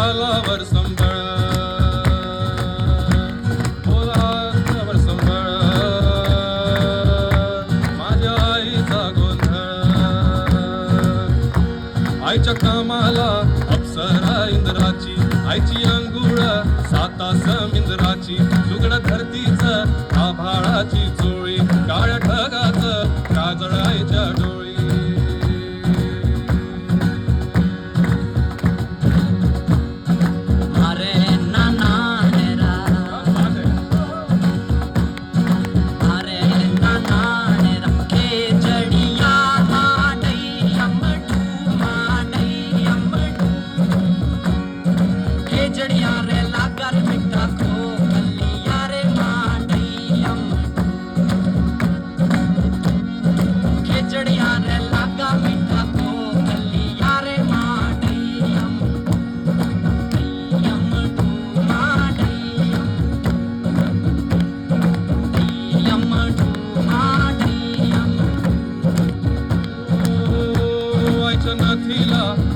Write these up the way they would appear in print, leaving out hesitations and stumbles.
गालावर संबळ, बोलावर संबळ, माझ्या आईचा गोंधळ. आईच्या कामाला अप्सरा इंद्राची, आईची अंघोळ साता समिंद्राची, लुगडं धरतीच आभाळाची चोळी, काळ्या ढगाच काजळ आईच्या डोळी.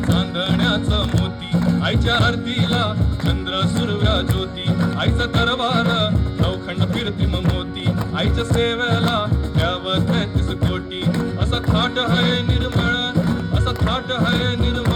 चांदण्याचं मोती, आईच्या आरतीला चंद्र सुरव्या ज्योती, आईचा दरबार नवखंड फिरती मोती, आईच्या सेवेला द्यावं 33 कोटी. असा थाट है निर्मळ, असा थाट है निर्मळ.